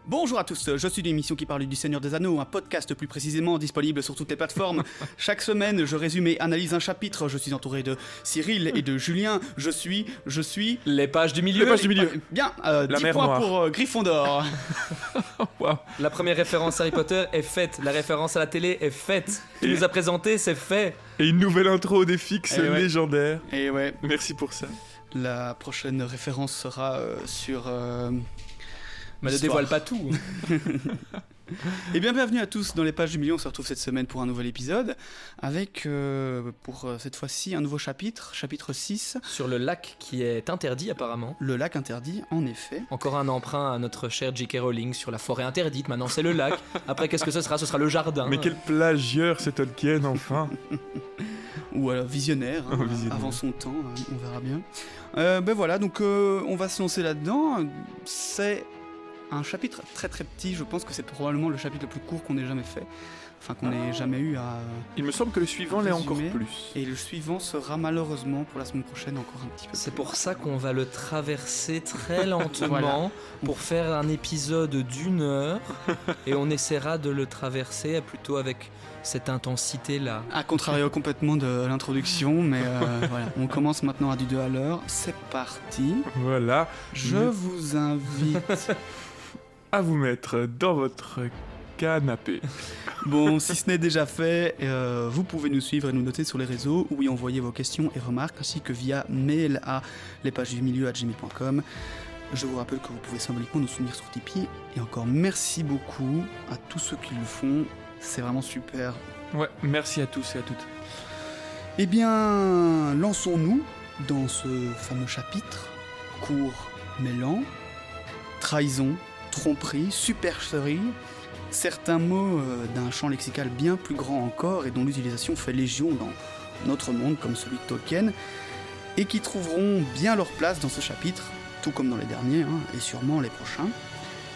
Bonjour à tous, je suis d'une émission qui parle du Seigneur des Anneaux, un podcast plus précisément disponible sur toutes les plateformes. Chaque semaine, je résume et analyse un chapitre. Je suis entouré de Cyril et de Julien. Je suis... Les pages du milieu. Bien, La 10 mer points Noire. pour Gryffondor. Wow. La première référence à Harry Potter est faite. La référence à la télé est faite. Tu nous as présenté, c'est fait. Et une nouvelle intro des fixes Eh ouais. légendaires. Et ouais, Merci pour ça. la prochaine référence sera sur... Mais ne l'histoire. dévoile pas tout. Et bien bienvenue à tous dans les pages du milieu. On se retrouve cette semaine pour un nouvel épisode avec pour cette fois-ci un nouveau chapitre 6, Sur le lac qui est interdit apparemment. le lac interdit en effet. Encore un emprunt à notre cher J.K. Rowling sur la forêt interdite. Maintenant c'est le lac. Après qu'est-ce que ce sera ? Ce sera le jardin. Mais quel plagieur c'est Tolkien, enfin. Ou visionnaire, hein, Visionnaire. avant son temps, on verra bien. Ben voilà, donc on va se lancer là-dedans. C'est un chapitre très très petit, je pense que c'est probablement le chapitre le plus court qu'on ait jamais fait. Enfin, qu'on ait jamais eu à... Il me semble que le suivant l'est encore Résumé. plus. Et le suivant sera malheureusement pour la semaine prochaine encore un petit peu. C'est pour ça qu'on va le traverser très lentement pour faire un épisode d'1 heure et on essaiera de le traverser plutôt avec cette intensité-là. À contrario complètement de l'introduction, mais voilà. On commence maintenant à du 2 à l'heure. C'est parti. Voilà. Je vous invite... À vous mettre dans votre canapé. Bon, si ce n'est déjà fait, vous pouvez nous suivre et nous noter sur les réseaux ou y envoyer vos questions et remarques, ainsi que via mail à lespagesdumilieu@gmail.com. Je vous rappelle que vous pouvez symboliquement nous soutenir sur Tipeee. Et encore merci beaucoup à tous ceux qui le font. C'est vraiment super. Ouais, merci à tous et à toutes. Eh bien, lançons-nous dans ce fameux chapitre, court mais lent. Trahison, tromperie, supercherie, certains mots d'un champ lexical bien plus grand encore et dont l'utilisation fait légion dans notre monde comme celui de Tolkien, et qui trouveront bien leur place dans ce chapitre, tout comme dans les derniers, hein, et sûrement les prochains.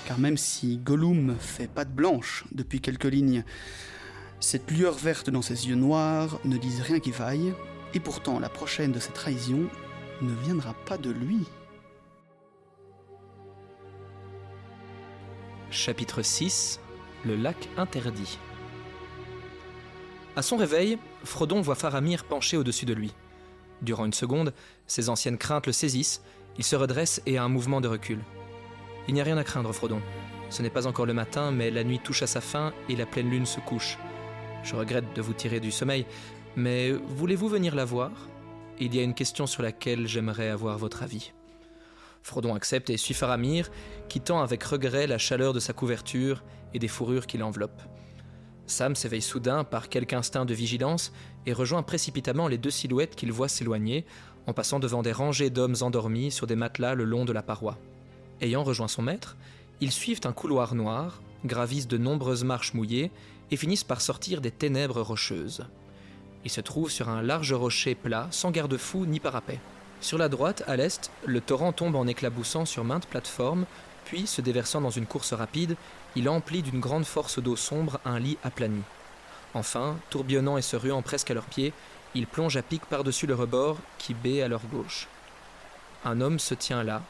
Car même si Gollum fait patte blanche depuis quelques lignes, cette lueur verte dans ses yeux noirs ne disent rien qui vaille, et pourtant la prochaine de ces trahisons ne viendra pas de lui. Chapitre 6, le lac interdit. À son réveil, Frodon voit Faramir penché au-dessus de lui. Durant une seconde, ses anciennes craintes le saisissent, il se redresse et a un mouvement de recul. Il n'y a rien à craindre, Frodon. Ce n'est pas encore le matin, mais la nuit touche à sa fin et la pleine lune se couche. Je regrette de vous tirer du sommeil, mais voulez-vous venir la voir ? Il y a une question sur laquelle j'aimerais avoir votre avis. Frodon accepte et suit Faramir, quittant avec regret la chaleur de sa couverture et des fourrures qui l'enveloppent. Sam s'éveille soudain par quelque instinct de vigilance et rejoint précipitamment les deux silhouettes qu'il voit s'éloigner en passant devant des rangées d'hommes endormis sur des matelas le long de la paroi. Ayant rejoint son maître, ils suivent un couloir noir, gravissent de nombreuses marches mouillées et finissent par sortir des ténèbres rocheuses. Ils se trouvent sur un large rocher plat, sans garde-fou ni parapet. Sur la droite, à l'est, le torrent tombe en éclaboussant sur maintes plateformes, puis, se déversant dans une course rapide, il emplit d'une grande force d'eau sombre un lit aplani. Enfin, tourbillonnant et se ruant presque à leurs pieds, il plonge à pic par-dessus le rebord qui baie à leur gauche. Un homme se tient là,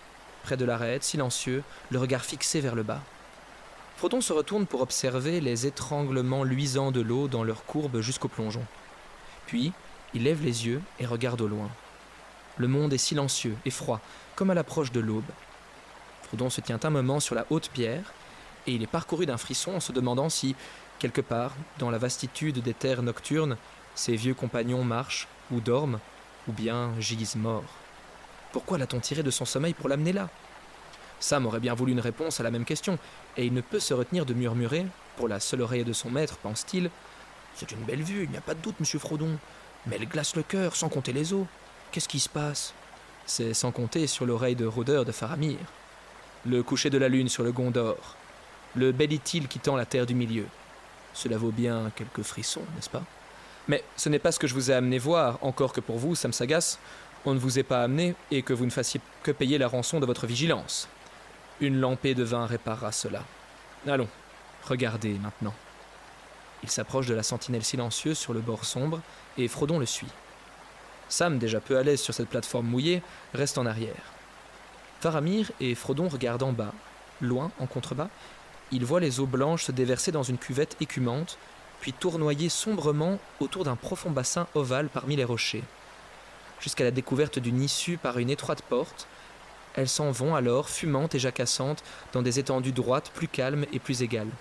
près de l'arête, silencieux, le regard fixé vers le bas. Frodon se retourne pour observer les étranglements luisants de l'eau dans leur courbe jusqu'au plongeon. Puis, il lève les yeux et regarde au loin. Le monde est silencieux et froid, comme à l'approche de l'aube. Frodon se tient un moment sur la haute pierre, et il est parcouru d'un frisson en se demandant si, quelque part, dans la vastitude des terres nocturnes, ses vieux compagnons marchent, ou dorment, ou bien gisent morts. Pourquoi l'a-t-on tiré de son sommeil pour l'amener là ? Sam aurait bien voulu une réponse à la même question, et il ne peut se retenir de murmurer, pour la seule oreille de son maître, pense-t-il, « C'est une belle vue, il n'y a pas de doute, monsieur Frodon, mais elle glace le cœur, sans compter les eaux. Qu'est-ce qui se passe ?» C'est sans compter sur l'oreille de rôdeur de Faramir. Le coucher de la lune sur le Gondor. Le bel Ithil quittant la terre du milieu. Cela vaut bien quelques frissons, n'est-ce pas ? Mais ce n'est pas ce que je vous ai amené voir, encore que pour vous, Sam Sagas, on ne vous ait pas amené et que vous ne fassiez que payer la rançon de votre vigilance. Une lampée de vin réparera cela. Allons, regardez maintenant. Il s'approche de la sentinelle silencieuse sur le bord sombre et Frodon le suit. Sam, déjà peu à l'aise sur cette plateforme mouillée, reste en arrière. Faramir et Frodon regardent en bas, loin en contrebas, il voit les eaux blanches se déverser dans une cuvette écumante, puis tournoyer sombrement autour d'un profond bassin ovale parmi les rochers. Jusqu'à la découverte d'une issue par une étroite porte, elles s'en vont alors, fumantes et jacassantes, dans des étendues droites plus calmes et plus égales.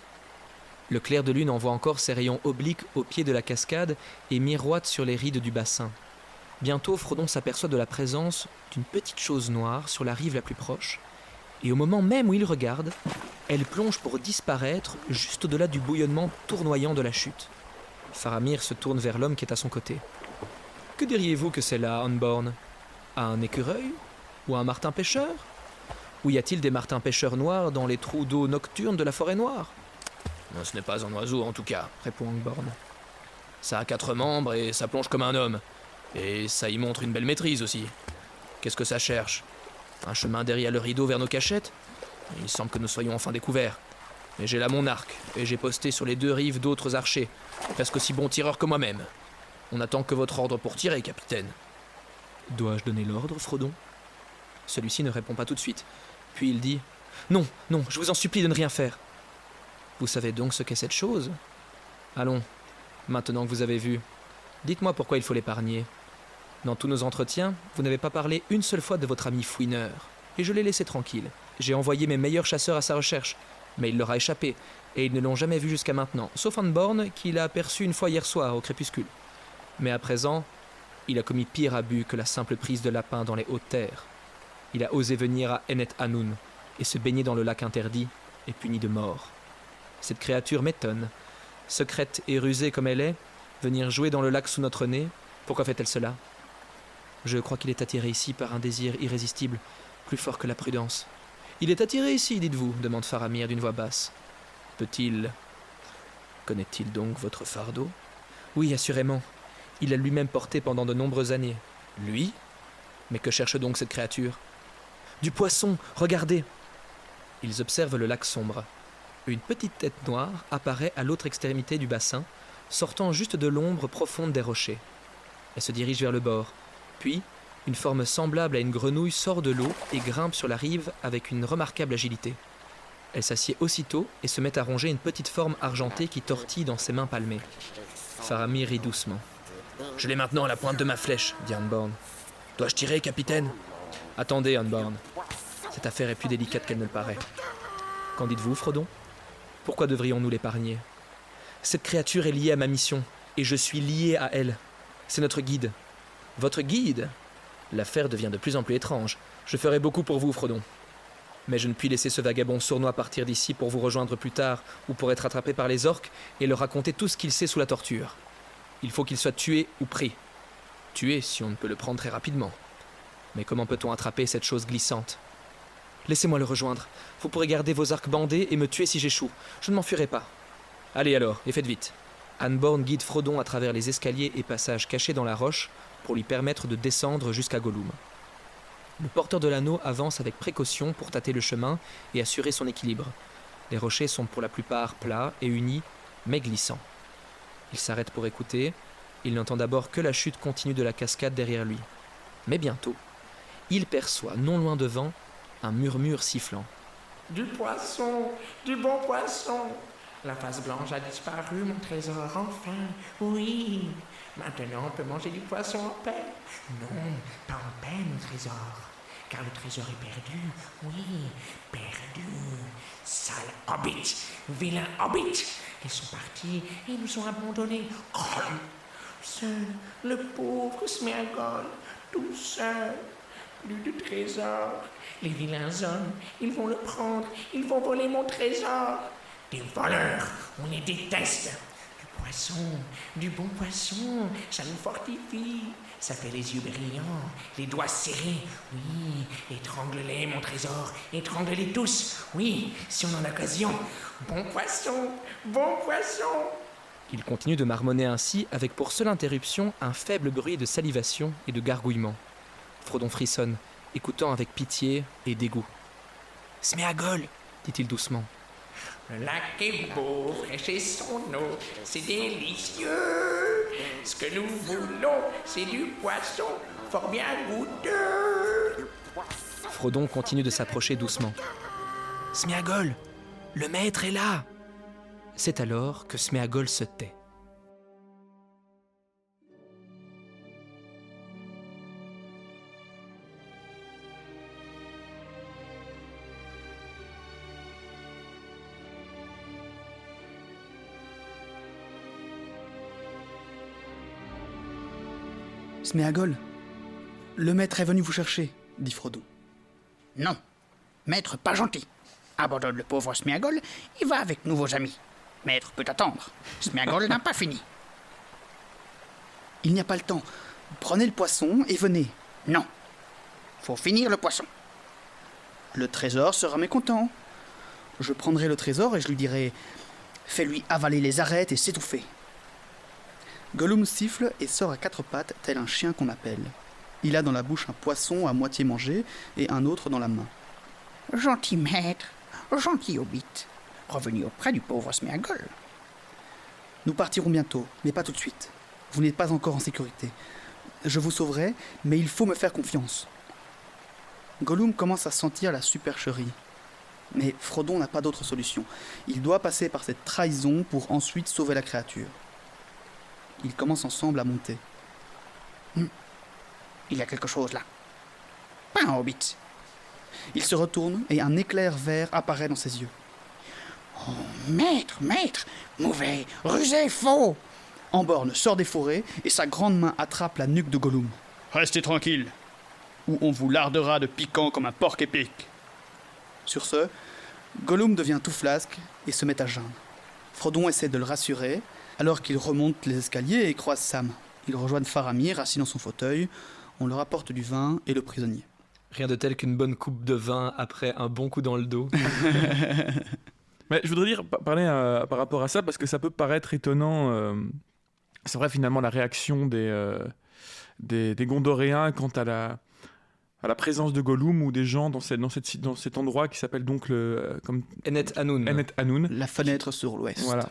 Le clair de lune envoie encore ses rayons obliques au pied de la cascade et miroite sur les rides du bassin. Bientôt, Frodon s'aperçoit de la présence d'une petite chose noire sur la rive la plus proche, et au moment même où il regarde, elle plonge pour disparaître juste au-delà du bouillonnement tournoyant de la chute. Faramir se tourne vers l'homme qui est à son côté. « Que diriez-vous que c'est là, Onborn ? Un écureuil ? Ou un martin-pêcheur ? Ou y a-t-il des martins-pêcheurs noirs dans les trous d'eau nocturnes de la forêt noire ?»« Ce n'est pas un oiseau en tout cas, » répond Onborn. « Ça a 4 membres et ça plonge comme un homme. Et ça y montre une belle maîtrise aussi. Qu'est-ce que ça cherche ? Un chemin derrière le rideau vers nos cachettes ? Il semble que nous soyons enfin découverts. Mais j'ai là mon arc, et j'ai posté sur les 2 rives d'autres archers, presque aussi bons tireurs que moi-même. On attend que votre ordre pour tirer, capitaine. » « Dois-je donner l'ordre, Frodon ?» Celui-ci ne répond pas tout de suite. Puis il dit « Non, non, je vous en supplie de ne rien faire. » « Vous savez donc ce qu'est cette chose ? Allons, maintenant que vous avez vu, dites-moi pourquoi il faut l'épargner. Dans tous nos entretiens, vous n'avez pas parlé une seule fois de votre ami fouineur, et je l'ai laissé tranquille. J'ai envoyé mes meilleurs chasseurs à sa recherche, mais il leur a échappé, et ils ne l'ont jamais vu jusqu'à maintenant, sauf Onborn, qui l'a aperçu une fois hier soir au crépuscule. Mais à présent, il a commis pire abus que la simple prise de lapin dans les hautes terres. Il a osé venir à Enet Hanoun, et se baigner dans le lac interdit, et puni de mort. Cette créature m'étonne. Secrète et rusée comme elle est, venir jouer dans le lac sous notre nez, pourquoi fait-elle cela ? Je crois qu'il est attiré ici par un désir irrésistible, plus fort que la prudence. « Il est attiré ici, dites-vous » demande Faramir d'une voix basse. « Peut-il... Connaît-il donc votre fardeau ?»« Oui, assurément. Il l'a lui-même porté pendant de nombreuses années. »« Lui ? Mais que cherche donc cette créature ?»« Du poisson, regardez !» Ils observent le lac sombre. Une petite tête noire apparaît à l'autre extrémité du bassin, sortant juste de l'ombre profonde des rochers. Elle se dirige vers le bord. Puis, une forme semblable à une grenouille sort de l'eau et grimpe sur la rive avec une remarquable agilité. Elle s'assied aussitôt et se met à ronger une petite forme argentée qui tortille dans ses mains palmées. Faramir rit doucement. « Je l'ai maintenant à la pointe de ma flèche, » dit Onborn. « Dois-je tirer, capitaine ?»« Attendez, Onborn. Cette affaire est plus délicate qu'elle ne le paraît. Qu'en dites-vous, Frodon ? Pourquoi devrions-nous l'épargner ? Cette créature est liée à ma mission, et je suis lié à elle. C'est notre guide. » « Votre guide ? L'affaire devient de plus en plus étrange. Je ferai beaucoup pour vous, Frodon. Mais je ne puis laisser ce vagabond sournois partir d'ici pour vous rejoindre plus tard, ou pour être attrapé par les orques et leur raconter tout ce qu'il sait sous la torture. Il faut qu'il soit tué ou pris. Tué si on ne peut le prendre très rapidement. Mais comment peut-on attraper cette chose glissante ? Laissez-moi le rejoindre. Vous pourrez garder vos arcs bandés et me tuer si j'échoue. Je ne m'enfuirai pas. Allez alors, et faites vite. Onborn guide Frodon à travers les escaliers et passages cachés dans la roche pour lui permettre de descendre jusqu'à Gollum. Le porteur de l'anneau avance avec précaution pour tâter le chemin et assurer son équilibre. Les rochers sont pour la plupart plats et unis, mais glissants. Il s'arrête pour écouter. Il n'entend d'abord que la chute continue de la cascade derrière lui. Mais bientôt, il perçoit, non loin devant, un murmure sifflant. « Du poisson, du bon poisson ! La face blanche a disparu, mon trésor, enfin, oui. Maintenant, on peut manger du poisson en paix. Non, pas en paix, mon trésor, car le trésor est perdu, oui, perdu. Sale hobbit, vilain hobbit. Ils sont partis et nous ont abandonnés. Seul, le pauvre Sméagol, tout seul. Plus de trésor. Les vilains hommes, ils vont le prendre, ils vont voler mon trésor. Des voleurs, on les déteste. Du poisson, du bon poisson, ça nous fortifie. Ça fait les yeux brillants, les doigts serrés. Oui, étrangle-les, mon trésor, étrangle-les tous. Oui, si on en a l'occasion. Bon poisson, bon poisson. Il continue de marmonner ainsi, avec pour seule interruption un faible bruit de salivation et de gargouillement. Frodon frissonne, écoutant avec pitié et dégoût. « Sméagol !» dit-il doucement. Le lac est beau, fraîche et son eau, c'est délicieux. Ce que nous voulons, c'est du poisson, fort bien goûteux. Frodon continue de s'approcher doucement. « Sméagol !» Le maître est là !» C'est alors que Sméagol se tait. Sméagol, le maître est venu vous chercher, dit Frodon. Non, maître pas gentil. Abandonne le pauvre Sméagol, il va avec nous vos amis. Maître peut attendre. Sméagol n'a pas fini. Il n'y a pas le temps. Prenez le poisson et venez. Non, faut finir le poisson. Le trésor sera mécontent. Je prendrai le trésor et je lui dirai « Fais-lui avaler les arêtes et s'étouffer ». Gollum siffle et sort à quatre pattes tel un chien qu'on appelle. Il a dans la bouche un poisson à moitié mangé et un autre dans la main. Gentil maître, gentil hobbit, revenu auprès du pauvre Sméagol. Nous partirons bientôt, mais pas tout de suite. Vous n'êtes pas encore en sécurité. Je vous sauverai, mais il faut me faire confiance. Gollum commence à sentir la supercherie. Mais Frodon n'a pas d'autre solution. Il doit passer par cette trahison pour ensuite sauver la créature. Ils commencent ensemble à monter. Il y a quelque chose là. Pas un hobbit. Il se retourne et un éclair vert apparaît dans ses yeux. Oh, maître, mauvais, rusé, faux. Amborne sort des forêts et sa grande main attrape la nuque de Gollum. Restez tranquille, ou on vous lardera de piquant comme un porc épic. Sur ce, Gollum devient tout flasque et se met à geindre. Frodon essaie de le rassurer, alors qu'il remonte les escaliers et croise Sam. Ils rejoignent Faramir, assis dans son fauteuil. On leur apporte du vin et le prisonnier. Rien de tel qu'une bonne coupe de vin après un bon coup dans le dos. Mais je voudrais parler par rapport à ça, parce que ça peut paraître étonnant. C'est vrai, finalement, la réaction des Gondoriens quant à la présence de Gollum ou des gens dans cet endroit qui s'appelle donc Enet Anun. La fenêtre sur l'ouest. Voilà,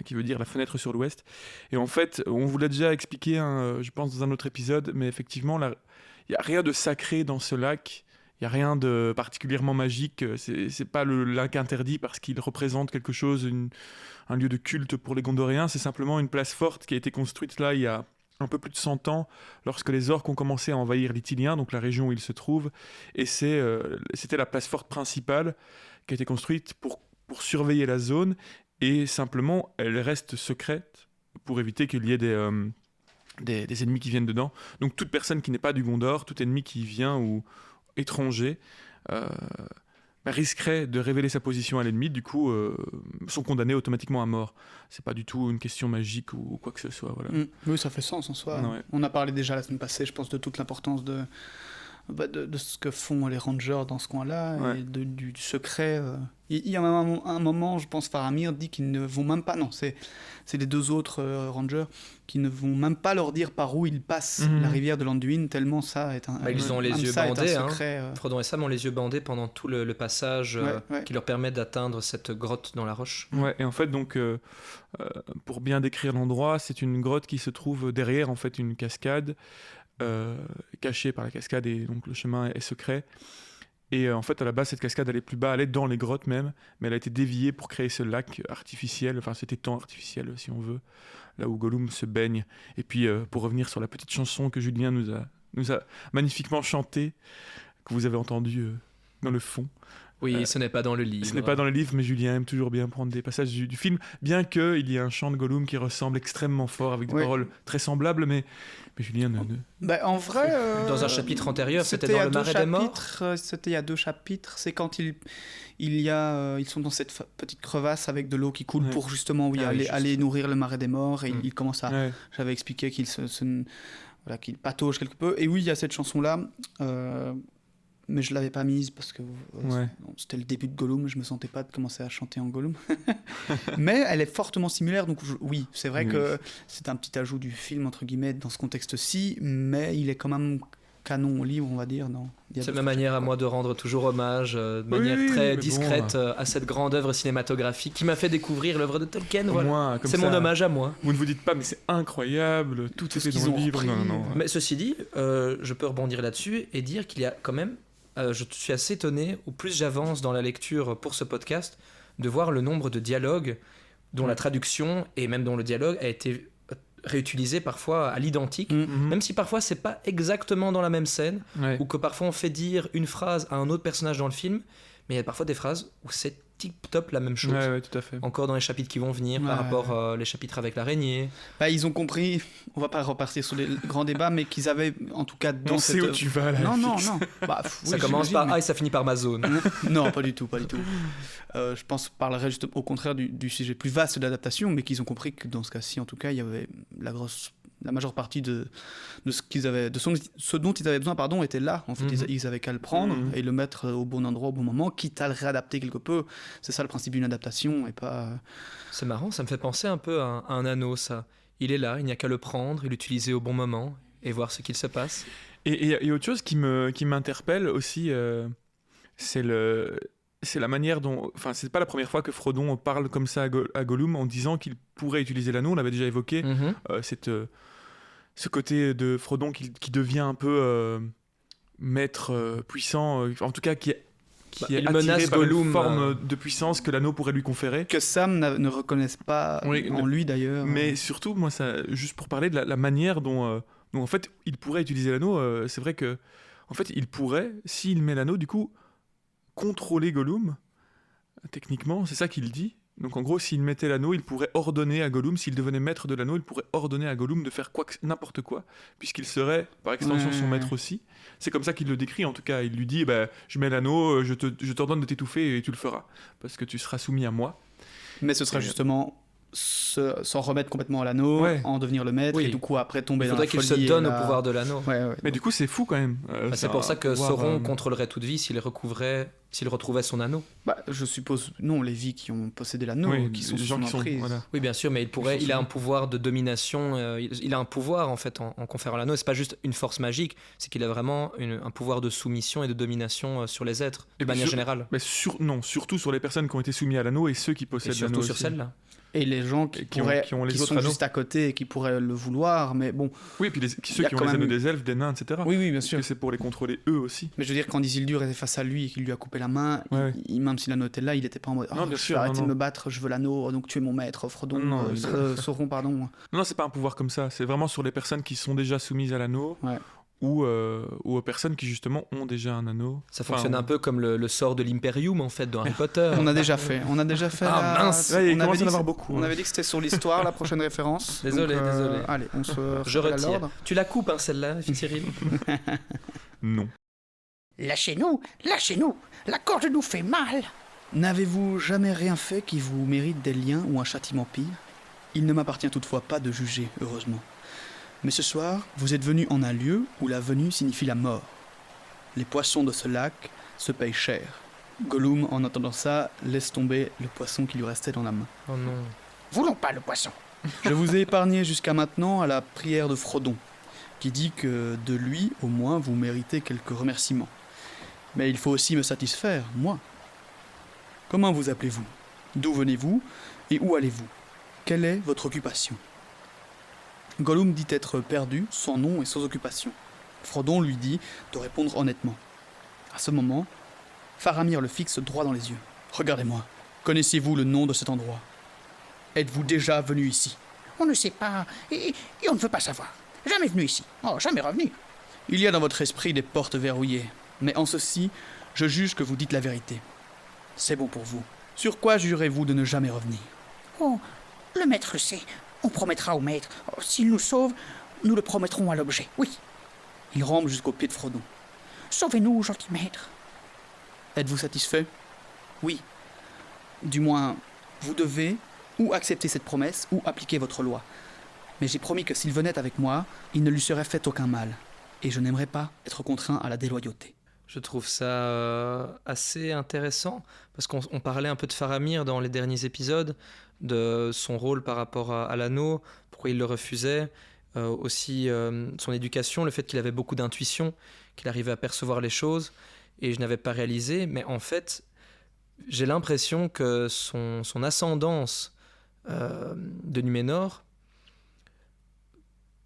qui veut dire la fenêtre sur l'ouest. Et en fait, on vous l'a déjà expliqué, je pense, dans un autre épisode, mais effectivement, il n'y a rien de sacré dans ce lac. Il n'y a rien de particulièrement magique. C'est pas le lac interdit parce qu'il représente quelque chose, un lieu de culte pour les Gondoriens. C'est simplement une place forte qui a été construite là il y a un peu plus de 100 ans, lorsque les orques ont commencé à envahir l'Ithilien, donc la région où ils se trouvent, et c'était la place forte principale qui a été construite pour surveiller la zone, et simplement, elle reste secrète pour éviter qu'il y ait des ennemis qui viennent dedans. Donc toute personne qui n'est pas du Gondor, tout ennemi qui vient ou étranger, risquerait de révéler sa position à l'ennemi, du coup sont condamnés automatiquement à mort. C'est pas du tout une question magique ou quoi que ce soit. Voilà. Oui, ça fait sens en soi. Ouais. On a parlé déjà la semaine passée, je pense, de toute l'importance de ce que font les rangers dans ce coin-là, ouais. Et du secret. Il y a même un moment, je pense, Faramir dit qu'ils ne vont même pas... Non, c'est les deux autres rangers qui ne vont même pas leur dire par où ils passent la rivière de l'Anduin, tellement ça est un ils ont les yeux bandés. Secret, Frodon et Sam ont les yeux bandés pendant tout le passage qui leur permet d'atteindre cette grotte dans la roche. Ouais, et en fait, donc, pour bien décrire l'endroit, c'est une grotte qui se trouve derrière en fait, une cascade, cachée par la cascade, et donc le chemin est secret. Et en fait, à la base, cette cascade allait plus bas, elle est dans les grottes même, mais elle a été déviée pour créer ce lac artificiel, enfin cet étang artificiel si on veut, là où Gollum se baigne. Et puis, pour revenir sur la petite chanson que Julien nous a magnifiquement chantée, que vous avez entendue dans le fond. Oui, ce n'est pas dans le livre. Ce n'est pas dans le livre, mais Julien aime toujours bien prendre des passages du film, bien qu'il y ait un chant de Gollum qui ressemble extrêmement fort, avec des paroles très semblables, mais Julien en vrai... dans un chapitre antérieur, c'était dans le Marais des Morts. C'était il y a 2 chapitres, c'est quand ils sont dans cette petite crevasse avec de l'eau qui coule pour justement aller nourrir le Marais des Morts, et ils commencent à... J'avais expliqué qu'ils qu'ils pataugent quelque peu, et oui, il y a cette chanson-là... mais je l'avais pas mise parce que c'était le début de Gollum, je me sentais pas de commencer à chanter en Gollum. Mais elle est fortement similaire, donc oui, c'est vrai que c'est un petit ajout du film, entre guillemets, dans ce contexte-ci, mais il est quand même canon au livre, on va dire. C'est ma manière à moi de rendre toujours hommage, de manière très discrète, à cette grande œuvre cinématographique qui m'a fait découvrir l'œuvre de Tolkien. Voilà. C'est mon hommage à moi. Vous ne vous dites pas, mais c'est incroyable, tout était dans le livre. Non. Mais ceci dit, je peux rebondir là-dessus et dire qu'il y a quand même... je suis assez étonné, au plus j'avance dans la lecture pour ce podcast, de voir le nombre de dialogues dont la traduction et même dont le dialogue a été réutilisé parfois à l'identique, même si parfois c'est pas exactement dans la même scène, Ouais. ou que parfois on fait dire une phrase à un autre personnage dans le film, mais il y a parfois des phrases où c'est tip-top la même chose. Ouais, tout à fait. Encore dans les chapitres qui vont venir, Ouais. par rapport les chapitres avec l'araignée. Bah, ils ont compris, on va pas repartir sur les grands débats, mais qu'ils avaient en tout cas dans On cette... sait où tu vas là. Non, non, Fix. non. Bah, Ça oui, commence par j'imagine, A et ça finit par ma zone. mais- Non, pas du tout, pas du tout. Je pense qu'on parlerait juste au contraire du sujet plus vaste d'adaptation, mais qu'ils ont compris que dans ce cas-ci, en tout cas, il y avait la majeure partie de ce qu'ils avaient, ce dont ils avaient besoin, pardon, était là. En fait, ils avaient qu'à le prendre et le mettre au bon endroit au bon moment, quitte à le réadapter quelque peu. C'est ça le principe d'une adaptation et pas. C'est marrant, ça me fait penser un peu à un anneau, ça. Il est là, il n'y a qu'à le prendre et l'utiliser au bon moment et voir ce qu'il se passe. Et autre chose qui m'interpelle aussi, c'est la manière dont... Enfin, c'est pas la première fois que Frodon parle comme ça à Gollum en disant qu'il pourrait utiliser l'anneau. On l'avait déjà évoqué. Mhm. Ce côté de Frodon qui devient un peu maître puissant, en tout cas qui est il attiré menace par Gollum, une forme de puissance que l'anneau pourrait lui conférer. Que Sam ne reconnaisse pas Oui, en lui d'ailleurs. Mais surtout, moi, juste pour parler de la manière dont en fait il pourrait utiliser l'anneau, c'est vrai que en fait il pourrait, s'il met l'anneau, du coup contrôler Gollum. Techniquement, c'est ça qu'il dit. Donc en gros, s'il mettait l'anneau, il pourrait ordonner à Gollum, s'il devenait maître de l'anneau, il pourrait ordonner à Gollum de faire n'importe quoi, puisqu'il serait par extension son maître aussi. C'est comme ça qu'il le décrit, en tout cas. Il lui dit, je mets l'anneau, je t'ordonne de t'étouffer et tu le feras, parce que tu seras soumis à moi. Mais ce sera justement s'en remettre complètement à l'anneau, Ouais. en devenir le maître, Oui. et du coup après tomber Il dans la faudrait qu'il folie. se et donne la- au pouvoir de l'anneau. Ouais, ouais. Mais du coup, c'est fou quand même. C'est pour ça que pouvoir, Sauron contrôlerait toute vie s'il retrouvait son anneau. Bah, je suppose, non, les vies qui ont possédé l'anneau, oui, qui sont les sous gens son qui sont... emprise. Voilà. Oui, bien sûr, mais il a un pouvoir de domination. Il a un pouvoir en fait en conférant l'anneau. C'est pas juste une force magique, c'est qu'il a vraiment un pouvoir de soumission et de domination sur les êtres, de Et manière puis générale. Mais non, surtout sur les personnes qui ont été soumises à l'anneau et ceux qui Et possèdent surtout l'anneau sur aussi. celle-là. Et les gens qui, Et qui ont- pourraient, qui ont les qui autres sont anneaux. juste à côté et qui pourraient le vouloir, mais bon, Oui, et puis Il ceux y a qui ont quand les même anneaux eu- des elfes, des nains, etc. oui, bien Parce sûr. que c'est pour les contrôler eux aussi. Mais je veux dire, quand Isildur était face à lui et qu'il lui a coupé la main, Ouais. même si l'anneau était là, il n'était pas en mode Non, bien je sûr, vais arrêter non, de me non. battre, je veux l'anneau, donc tu es mon maître, Frodon, Non, Sauron, pardon. Non, c'est pas un pouvoir comme ça. C'est vraiment sur les personnes qui sont déjà soumises à l'anneau Ouais. ou aux personnes qui justement ont déjà un anneau. Ça Enfin, fonctionne un peu comme le sort de l'Imperium en fait dans Harry Potter. On a déjà fait. Ah, mince. Ouais, il on avait commence à dit en avoir que- beaucoup, On hein. avait dit que c'était sur l'histoire, la prochaine référence. Désolé, Donc, désolé. Allez, on se Je rappelle à retire. l'ordre. Tu la coupes hein, celle-là, Cyril. Non. Lâchez-nous, lâchez-nous, la corde nous fait mal. N'avez-vous jamais rien fait qui vous mérite des liens ou un châtiment pire? Il ne m'appartient toutefois pas de juger, heureusement. Mais ce soir, vous êtes venu en un lieu où la venue signifie la mort. Les poissons de ce lac se payent cher. Gollum, en entendant ça, laisse tomber le poisson qui lui restait dans la main. Oh non. Voulons pas le poisson. Je vous ai épargné jusqu'à maintenant à la prière de Frodon, qui dit que de lui, au moins, vous méritez quelques remerciements. Mais il faut aussi me satisfaire, moi. Comment vous appelez-vous? D'où venez-vous? Et où allez-vous? Quelle est votre occupation? Gollum dit être perdu, sans nom et sans occupation. Frodon lui dit de répondre honnêtement. À ce moment, Faramir le fixe droit dans les yeux. Regardez-moi, connaissez-vous le nom de cet endroit? Êtes-vous déjà venu ici? On ne sait pas, et on ne veut pas savoir. Jamais venu ici. Oh, jamais revenu. Il y a dans votre esprit des portes verrouillées, mais en ceci, je juge que vous dites la vérité. C'est bon pour vous. Sur quoi jurez-vous de ne jamais revenir? Oh, le maître le sait. On promettra au maître. Oh, s'il nous sauve, nous le promettrons à l'objet. Oui. Il rampe jusqu'au pied de Frodon. Sauvez-nous, gentil maître. Êtes-vous satisfait? Oui. Du moins, vous devez ou accepter cette promesse ou appliquer votre loi. Mais j'ai promis que s'il venait avec moi, il ne lui serait fait aucun mal. Et je n'aimerais pas être contraint à la déloyauté. Je trouve ça assez intéressant parce qu'on parlait un peu de Faramir dans les derniers épisodes, de son rôle par rapport à l'anneau, pourquoi il le refusait, aussi son éducation, le fait qu'il avait beaucoup d'intuition, qu'il arrivait à percevoir les choses et je n'avais pas réalisé, mais en fait j'ai l'impression que son ascendance de Numénor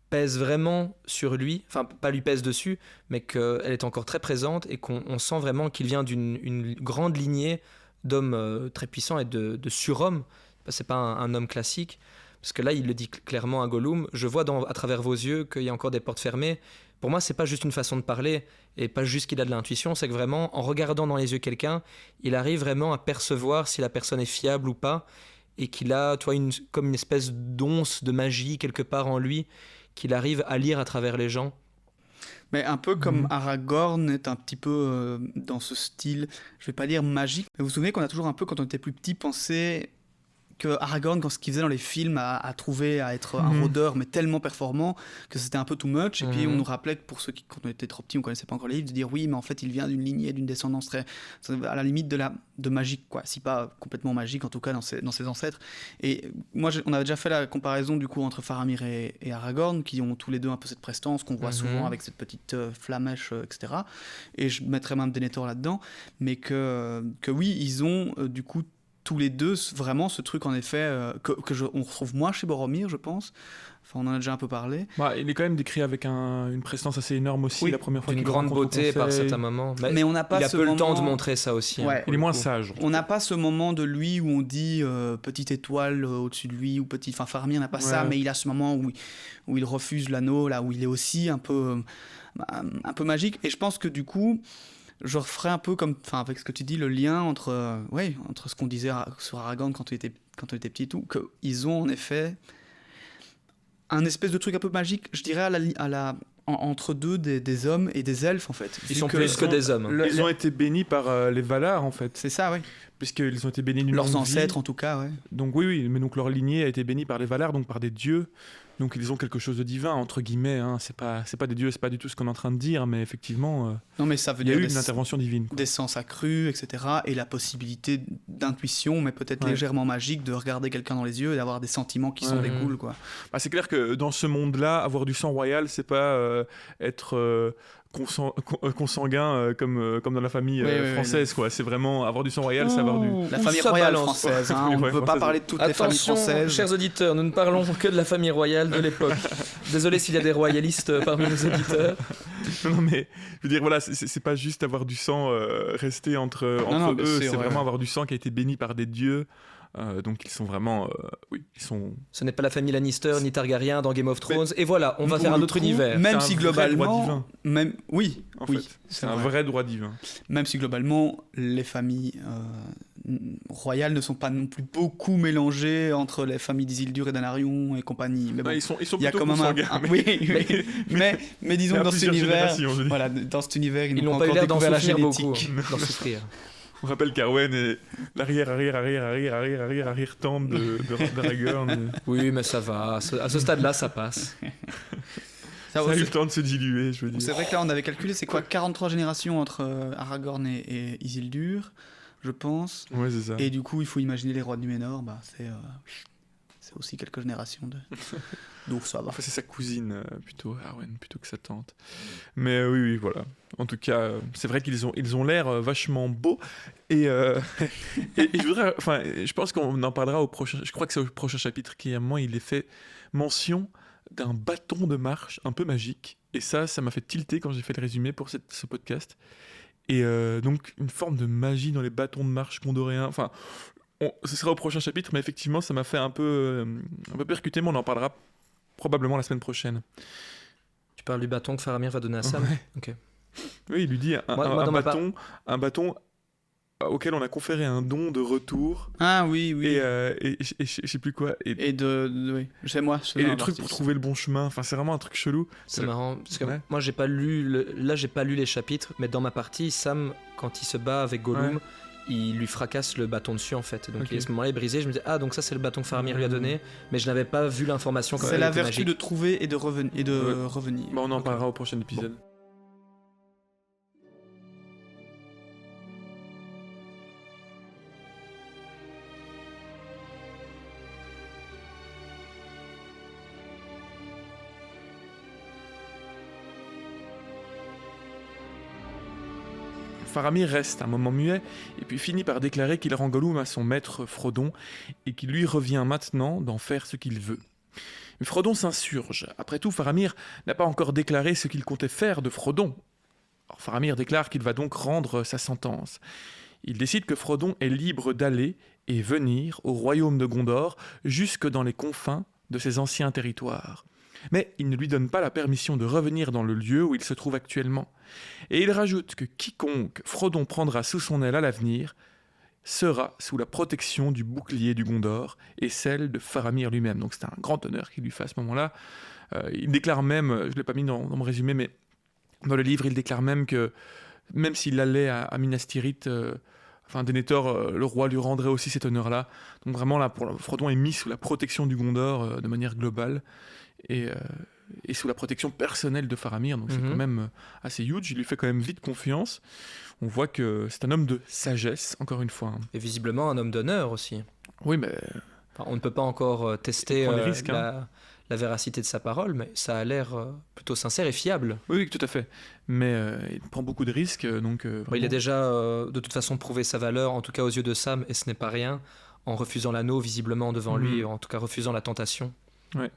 pèse vraiment sur lui, enfin pas lui pèse dessus, mais qu'elle est encore très présente et qu'on sent vraiment qu'il vient d'une grande lignée d'homme très puissant et de surhomme. C'est pas un homme classique. Parce que là, il le dit clairement à Gollum, je vois à travers vos yeux qu'il y a encore des portes fermées. Pour moi, c'est pas juste une façon de parler et pas juste qu'il a de l'intuition, c'est que vraiment, en regardant dans les yeux quelqu'un, il arrive vraiment à percevoir si la personne est fiable ou pas et qu'il a, comme une espèce d'once de magie quelque part en lui qu'il arrive à lire à travers les gens. Mais un peu comme Aragorn est un petit peu dans ce style, je vais pas dire magique, mais vous vous souvenez qu'on a toujours un peu, quand on était plus petit, pensé que Aragorn, quand ce qu'il faisait dans les films, a trouvé à être un rôdeur, mais tellement performant que c'était un peu too much. Et puis on nous rappelait que pour ceux qui, quand on était trop petits, on connaissait pas encore les livres, de dire oui, mais en fait il vient d'une lignée, d'une descendance très, à la limite de magique, quoi. Si pas complètement magique, en tout cas dans ses ancêtres. Et moi, on avait déjà fait la comparaison du coup entre Faramir et Aragorn, qui ont tous les deux un peu cette prestance qu'on voit souvent avec cette petite flamèche, etc. Et je mettrais même Denethor là-dedans, mais que oui, ils ont du coup tous les deux vraiment ce truc en effet on retrouve moins chez Boromir, je pense. Enfin, on en a déjà un peu parlé. Il est quand même décrit avec une prestance assez énorme aussi, la première fois d'une qu'il grande beauté par certains moments. Mais on n'a pas il a peu le temps de montrer ça aussi. Ouais. Il est moins sage. On n'a pas ce moment de lui où on dit petite étoile au-dessus de lui, ou petit. Enfin, Faramir n'a pas ça, mais il a ce moment où il refuse l'anneau, là où il est aussi un peu magique. Et je pense que du coup, je referai un peu avec ce que tu dis, le lien entre ce qu'on disait sur Aragorn quand on était petit et tout, qu'ils ont en effet un espèce de truc un peu magique, je dirais, entre deux des hommes et des elfes, en fait. Ils sont plus que des hommes. Ils ont été bénis par les Valar, en fait. C'est ça, oui. Puisqu'ils ont été bénis d'une leurs longue ancêtres, vie. en tout cas, ouais. Donc oui, mais donc leur lignée a été bénie par les Valar, donc par des dieux. Donc ils ont quelque chose de divin, entre guillemets. Hein. C'est pas des dieux, c'est pas du tout ce qu'on est en train de dire, mais effectivement, non, mais ça veut il y a dire eu une intervention divine. Des sens accrus, etc. Et la possibilité d'intuition, mais peut-être légèrement magique, de regarder quelqu'un dans les yeux et d'avoir des sentiments qui s'en découlent, quoi. C'est clair que dans ce monde-là, avoir du sang royal, c'est pas être consanguin comme dans la famille française, quoi. C'est vraiment avoir du sang royal, c'est avoir du... La famille royale française, hein. On ne veut pas parler de toutes les familles françaises. Chers auditeurs, nous ne parlons que de la famille royale de l'époque. Désolé s'il y a des royalistes parmi nos auditeurs. Non, mais je veux dire, voilà, c'est pas juste avoir du sang resté entre eux, c'est vraiment avoir du sang qui a été béni par des dieux. Donc ils sont vraiment Ce n'est pas la famille Lannister ni Targaryen dans Game of Thrones, et voilà, on va faire un autre univers. Même si globalement, c'est un vrai droit divin. Même si globalement les familles royales ne sont pas non plus beaucoup mélangées entre les familles d'Isildur et d'Anarion et compagnie. Mais bon, ils sont il y a plutôt quand même mais disons que dans cet univers, ils n'ont pas eu l'air d'en la souffrir beaucoup, génétique. d'en souffrir. On rappelle qu'Arwen est l'arrière tante d'Aragorn. Oui, mais ça va. À ce stade-là, ça passe. Ça a eu le temps de se diluer, je veux dire. C'est vrai que là, on avait calculé, c'est quoi, 43 générations entre Aragorn et Isildur, je pense. Ouais, c'est ça. Et du coup, il faut imaginer les rois du Numénor, c'est aussi quelques générations donc ça va. Enfin, c'est sa cousine plutôt, Arwen, plutôt que sa tante. Mais oui, voilà. En tout cas, c'est vrai qu'ils ont l'air vachement beaux. Et je pense qu'on en parlera au prochain. Je crois que c'est au prochain chapitre qui, à un moment, il est fait mention d'un bâton de marche un peu magique. Et ça m'a fait tilter quand j'ai fait le résumé pour ce podcast. Et donc, une forme de magie dans les bâtons de marche gondoriens. Enfin, ce sera au prochain chapitre, mais effectivement, ça m'a fait un peu percuter, mais on en parlera probablement la semaine prochaine. Tu parles du bâton que Faramir va donner à Sam ? Ouais. Ok. Oui, il lui dit un bâton auquel on a conféré un don de retour. Ah oui. Et je sais plus quoi. Oui, c'est moi. Et le truc pour trouver le bon chemin. Enfin, c'est vraiment un truc chelou. C'est marrant parce que moi j'ai pas lu j'ai pas lu les chapitres, mais dans ma partie, Sam, quand il se bat avec Gollum, il lui fracasse le bâton dessus en fait. Donc à ce moment-là, il est brisé. Je me disais donc ça c'est le bâton que Faramir lui a donné, mais je n'avais pas vu l'information. C'est la vertu de trouver et de revenir. On en parlera au prochain épisode. Bon. Faramir reste un moment muet, et puis finit par déclarer qu'il rend Gollum à son maître Frodon, et qu'il lui revient maintenant d'en faire ce qu'il veut. Mais Frodon s'insurge. Après tout, Faramir n'a pas encore déclaré ce qu'il comptait faire de Frodon. Alors, Faramir déclare qu'il va donc rendre sa sentence. Il décide que Frodon est libre d'aller et venir au royaume de Gondor jusque dans les confins de ses anciens territoires. Mais il ne lui donne pas la permission de revenir dans le lieu où il se trouve actuellement. Et il rajoute que quiconque Frodon prendra sous son aile à l'avenir sera sous la protection du bouclier du Gondor et celle de Faramir lui-même. Donc c'est un grand honneur qu'il lui fait à ce moment-là. Il déclare même, je ne l'ai pas mis dans mon résumé, mais dans le livre, il déclare même que même s'il allait à Minas Tirith, Denethor, le roi lui rendrait aussi cet honneur-là. Donc vraiment, là, Frodon est mis sous la protection du Gondor de manière globale et sous la protection personnelle de Faramir. Donc c'est quand même assez huge. Il lui fait quand même vite confiance. On voit que c'est un homme de sagesse, encore une fois. Et visiblement un homme d'honneur aussi. Oui, mais... On ne peut pas encore tester des risques, la véracité de sa parole, mais ça a l'air plutôt sincère et fiable. Oui, tout à fait. Mais il prend beaucoup de risques, donc... Il a déjà, de toute façon, prouvé sa valeur, en tout cas aux yeux de Sam, et ce n'est pas rien, en refusant l'anneau visiblement devant lui, en tout cas refusant la tentation. Ouais.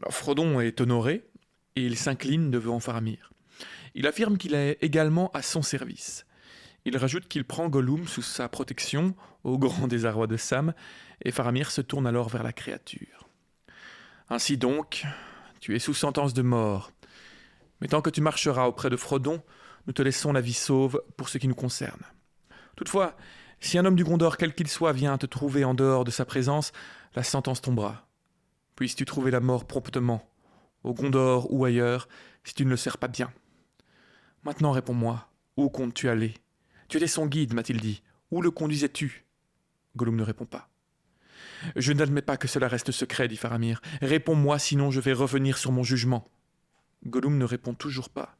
Alors Frodon est honoré, et il s'incline devant Faramir. Il affirme qu'il est également à son service. Il rajoute qu'il prend Gollum sous sa protection, au grand désarroi de Sam, et Faramir se tourne alors vers la créature. « Ainsi donc, tu es sous sentence de mort. Mais tant que tu marcheras auprès de Frodon, nous te laissons la vie sauve pour ce qui nous concerne. Toutefois, si un homme du Gondor, quel qu'il soit, vient te trouver en dehors de sa présence, la sentence tombera. Puisses-tu trouver la mort promptement, au Gondor ou ailleurs, si tu ne le sers pas bien. Maintenant réponds-moi, où comptes-tu aller ? Tu étais son guide, m'a-t-il dit. Où le conduisais-tu ? Gollum ne répond pas. Je n'admets pas que cela reste secret, dit Faramir. Réponds-moi, sinon je vais revenir sur mon jugement. Gollum ne répond toujours pas.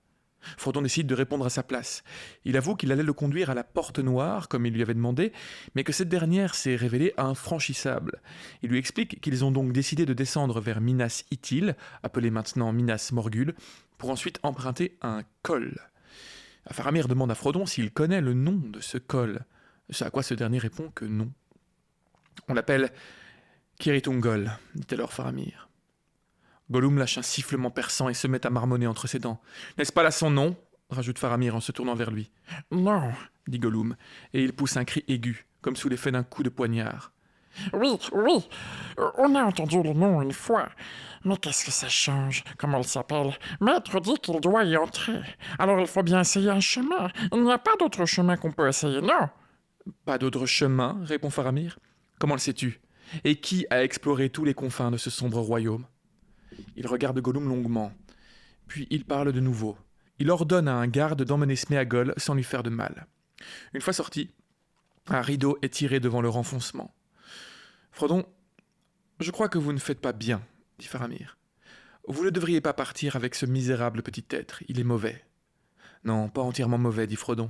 Frodon décide de répondre à sa place. Il avoue qu'il allait le conduire à la Porte Noire, comme il lui avait demandé, mais que cette dernière s'est révélée infranchissable. Il lui explique qu'ils ont donc décidé de descendre vers Minas Ithil, appelé maintenant Minas Morgul, pour ensuite emprunter un col. Faramir demande à Frodon s'il connaît le nom de ce col, ce à quoi ce dernier répond que non. On l'appelle Cirith Ungol, dit alors Faramir. Gollum lâche un sifflement perçant et se met à marmonner entre ses dents. N'est-ce pas là son nom ? Rajoute Faramir en se tournant vers lui. Non, dit Gollum, et il pousse un cri aigu, comme sous l'effet d'un coup de poignard. oui, on a entendu le nom une fois. Mais qu'est-ce que ça change? Comment il s'appelle? Maître dit qu'il doit y entrer. Alors il faut bien essayer un chemin. Il n'y a pas d'autre chemin qu'on peut essayer, non? Pas d'autre chemin, répond Faramir. Comment le sais-tu? Et qui a exploré tous les confins de ce sombre royaume? Il regarde Gollum longuement. Puis il parle de nouveau. Il ordonne à un garde d'emmener Sméagol sans lui faire de mal. Une fois sorti, un rideau est tiré devant le renfoncement. Frodon, je crois que vous ne faites pas bien, dit Faramir. Vous ne devriez pas partir avec ce misérable petit être, il est mauvais. Non, pas entièrement mauvais, dit Frodon.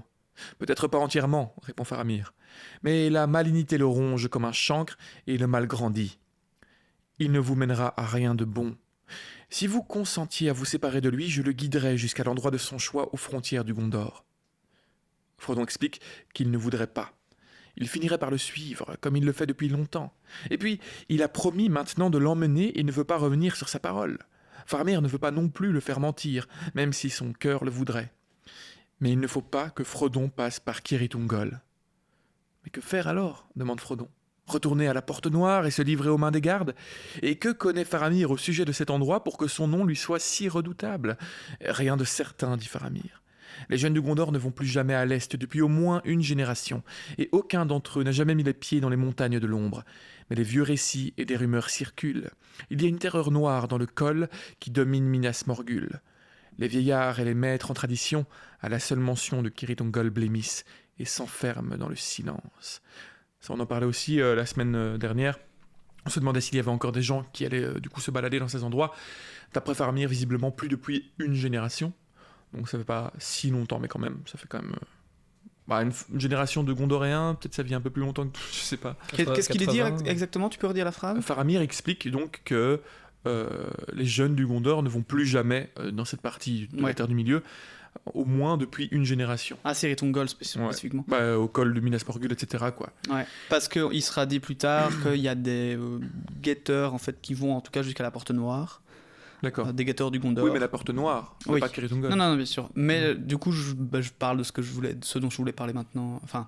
Peut-être pas entièrement, répond Faramir. Mais la malignité le ronge comme un chancre et le mal grandit. Il ne vous mènera à rien de bon. Si vous consentiez à vous séparer de lui, je le guiderai jusqu'à l'endroit de son choix aux frontières du Gondor. Frodon explique qu'il ne voudrait pas. Il finirait par le suivre, comme il le fait depuis longtemps. Et puis, il a promis maintenant de l'emmener et ne veut pas revenir sur sa parole. Faramir ne veut pas non plus le faire mentir, même si son cœur le voudrait. Mais il ne faut pas que Frodon passe par Cirith Ungol. Mais que faire alors ? Demande Frodon. Retourner à la Porte Noire et se livrer aux mains des gardes ? Et que connaît Faramir au sujet de cet endroit pour que son nom lui soit si redoutable ? Rien de certain, dit Faramir. Les jeunes du Gondor ne vont plus jamais à l'Est depuis au moins une génération, et aucun d'entre eux n'a jamais mis les pieds dans les montagnes de l'ombre. Mais les vieux récits et des rumeurs circulent. Il y a une terreur noire dans le col qui domine Minas Morgul. Les vieillards et les maîtres en tradition, à la seule mention de Cirith Ungol, blêmissent et s'enferment dans le silence. Ça, on en parlait aussi la semaine dernière. On se demandait s'il y avait encore des gens qui allaient du coup se balader dans ces endroits. D'après Faramir, visiblement plus depuis une génération. Donc ça fait pas si longtemps, mais quand même, ça fait quand même une génération de Gondoréens. Peut-être ça vit un peu plus longtemps que je sais pas. Qu'est-ce qu'il dit 80, exactement? Tu peux redire la phrase? Faramir explique donc que les jeunes du Gondor ne vont plus jamais dans cette partie de la Terre du Milieu, au moins depuis une génération. Ah, Cirith Ungol spécifiquement. Au col de Minas Morgul, etc. quoi. Ouais. Parce qu'il sera dit plus tard qu'il y a des guetteurs en fait qui vont en tout cas jusqu'à la Porte Noire. D'accord. des guetteurs du Gondor. Oui, mais la porte noire, Oui. pas Kirit Ungol. Non, bien sûr. Mais du coup, je parle de ce dont je voulais parler maintenant. Enfin,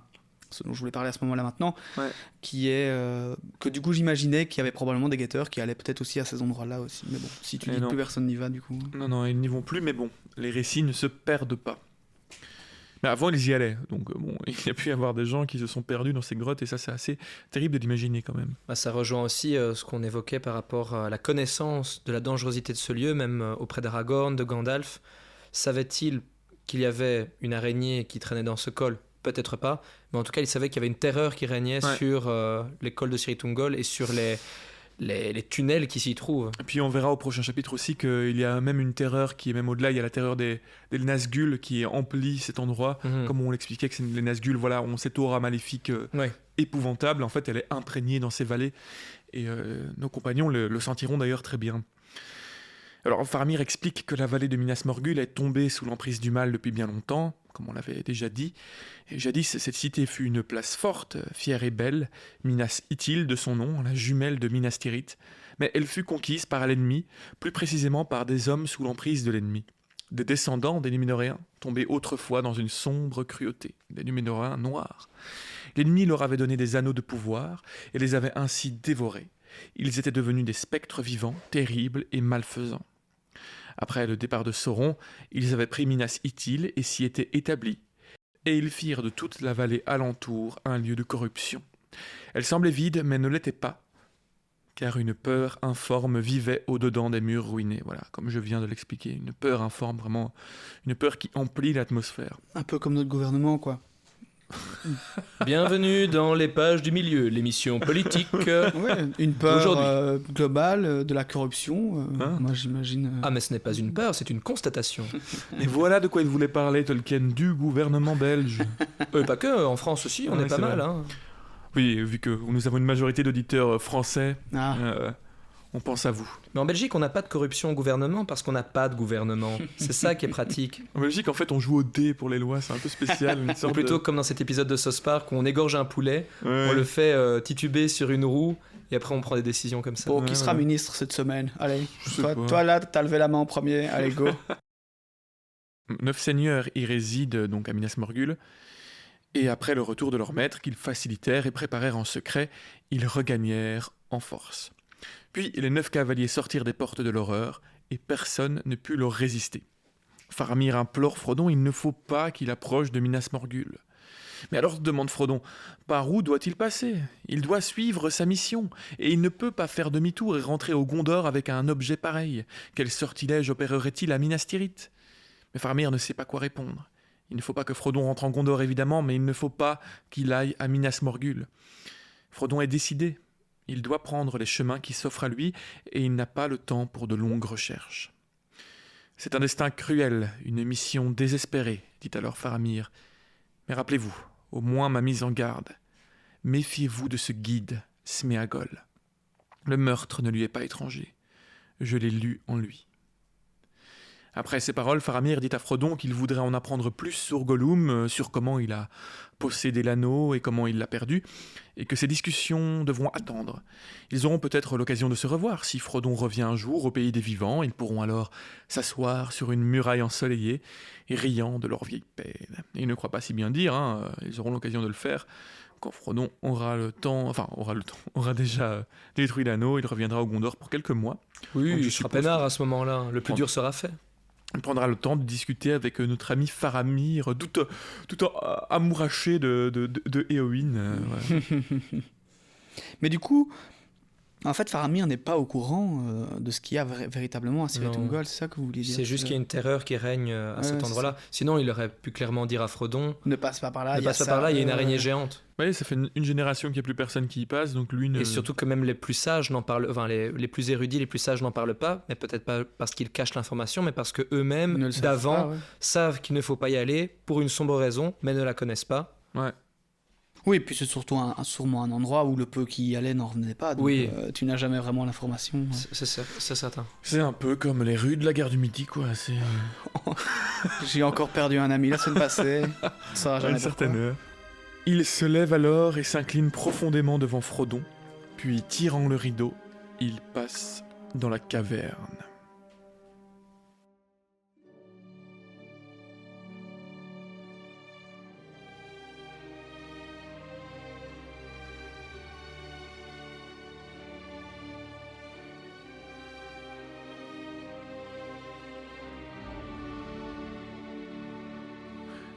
ce dont je voulais parler à ce moment-là maintenant, Ouais. qui est que du coup, j'imaginais qu'il y avait probablement des guetteurs qui allaient peut-être aussi à ces endroits-là aussi. Mais bon, si tu Et dis que non. plus personne n'y va, du coup. Non, ils n'y vont plus, mais bon, les récits ne se perdent pas. Mais avant, ils y allaient, donc bon, il y a pu y avoir des gens qui se sont perdus dans ces grottes, et ça, c'est assez terrible de l'imaginer quand même. Bah, ça rejoint aussi ce qu'on évoquait par rapport à la connaissance de la dangerosité de ce lieu, même auprès d'Aragorn, de Gandalf. Savait-il qu'il y avait une araignée qui traînait dans ce col ? Peut-être pas, mais en tout cas, il savait qu'il y avait une terreur qui régnait Ouais. sur les cols de Cirith Ungol et sur les tunnels qui s'y trouvent. Et puis on verra au prochain chapitre aussi qu'il y a même une terreur qui est même au-delà, il y a la terreur des Nazgûl qui emplit cet endroit, Mhm. comme on l'expliquait que les Nazgûl, voilà, ont cette aura maléfique Ouais. épouvantable, en fait elle est imprégnée dans ces vallées, et nos compagnons le sentiront d'ailleurs très bien. Alors Faramir explique que la vallée de Minas Morgul est tombée sous l'emprise du mal depuis bien longtemps, comme on l'avait déjà dit. Et jadis, cette cité fut une place forte, fière et belle, Minas Ithil de son nom, la jumelle de Minas Tirith. Mais elle fut conquise par l'ennemi, plus précisément par des hommes sous l'emprise de l'ennemi. Des descendants des Núménoréens, tombés autrefois dans une sombre cruauté, des Núménoréens noirs. L'ennemi leur avait donné des anneaux de pouvoir et les avait ainsi dévorés. Ils étaient devenus des spectres vivants, terribles et malfaisants. Après le départ de Sauron, ils avaient pris Minas Ithil et s'y étaient établis. Et ils firent de toute la vallée alentour un lieu de corruption. Elle semblait vide, mais ne l'était pas, car une peur informe vivait au-dedans des murs ruinés. Voilà, comme je viens de l'expliquer, une peur informe, vraiment, une peur qui emplit l'atmosphère. Un peu comme notre gouvernement, quoi. Bienvenue dans les pages du milieu, l'émission politique. Ouais, une peur Aujourd'hui. globale de la corruption. Hein Moi, j'imagine. Ah, mais ce n'est pas une peur, c'est une constatation. Et voilà de quoi il voulait parler, Tolkien, du gouvernement belge. Pas que, en France aussi, on Ouais, est pas c'est mal. vrai. Hein. Oui, vu que nous avons une majorité d'auditeurs français, Ah, on pense à vous. Mais en Belgique, on n'a pas de corruption au gouvernement parce qu'on n'a pas de gouvernement. C'est ça qui est pratique. En Belgique, en fait, on joue au dé pour les lois, c'est un peu spécial. Une Ou sorte plutôt comme dans cet épisode de South Park où on égorge un poulet, Ouais. on le fait tituber sur une roue et après on prend des décisions comme ça. bon, Ouais, qui sera ouais. ministre cette semaine? Allez, Je sais pas. toi là, t'as levé la main en premier. Allez, go. 9 seigneurs y résident donc à Minas Morgul, et après le retour de leur maître, qu'ils facilitèrent et préparèrent en secret, ils regagnèrent en force. Puis les 9 cavaliers sortirent des portes de l'horreur, et personne ne put leur résister. Faramir implore Frodon, il ne faut pas qu'il approche de Minas Morgul. Mais alors, demande Frodon, par où doit-il passer? Il doit suivre sa mission, et il ne peut pas faire demi-tour et rentrer au Gondor avec un objet pareil. Quel sortilège opérerait-il à Minas Tirith? Mais Faramir ne sait pas quoi répondre. Il ne faut pas que Frodon rentre en Gondor, évidemment, mais il ne faut pas qu'il aille à Minas Morgul. Frodon est décidé. Il doit prendre les chemins qui s'offrent à lui, et il n'a pas le temps pour de longues recherches. C'est un destin cruel, une mission désespérée, dit alors Faramir. Mais rappelez-vous, au moins ma mise en garde. Méfiez-vous de ce guide, Sméagol. Le meurtre ne lui est pas étranger. Je l'ai lu en lui. Après ces paroles, Faramir dit à Frodon qu'il voudrait en apprendre plus sur Gollum, sur comment il a possédé l'anneau et comment il l'a perdu, et que ces discussions devront attendre. Ils auront peut-être l'occasion de se revoir. Si Frodon revient un jour au pays des vivants, ils pourront alors s'asseoir sur une muraille ensoleillée et riant de leur vieille peine. Et il ne croit pas si bien dire, ils auront l'occasion de le faire. Quand Frodon aura déjà détruit l'anneau, il reviendra au Gondor pour quelques mois. Oui, Donc, je il sera suppose peinard à ce moment-là. Le plus Prendre- dur sera fait. On prendra le temps de discuter avec notre ami Faramir, tout amouraché de Éowyn. Voilà. Mais du coup, en fait, Faramir n'est pas au courant de ce qu'il y a véritablement à Cirith Non. Ungol, c'est ça que vous vouliez dire? C'est juste qu'il y a une terreur qui règne à Ouais, cet c'est endroit-là. Sinon, il aurait pu clairement dire à Frodon Ne passe pas par là. ne passe pas par là, il y a une araignée géante. Ouais, ça fait une génération qu'il n'y a plus personne qui y passe, donc lui ne... Et surtout que même les plus sages n'en parlent, enfin les plus érudits, les plus sages n'en parlent pas, mais peut-être pas parce qu'ils cachent l'information, mais parce que eux-mêmes, Ils ne le savent d'avant, pas, ouais. savent qu'il ne faut pas y aller pour une sombre raison, mais ne la connaissent pas. Ouais. Oui, puis c'est surtout sûrement un endroit où le peu qui y allait n'en revenait pas. Donc, Oui. tu n'as jamais vraiment l'information. C'est certain. C'est un peu comme les rues de la gare du Midi, quoi. C'est J'ai encore perdu un ami la semaine passée. Ça va à jamais une certaine pourquoi. heure. Il se lève alors et s'incline profondément devant Frodon, puis tirant le rideau, il passe dans la caverne.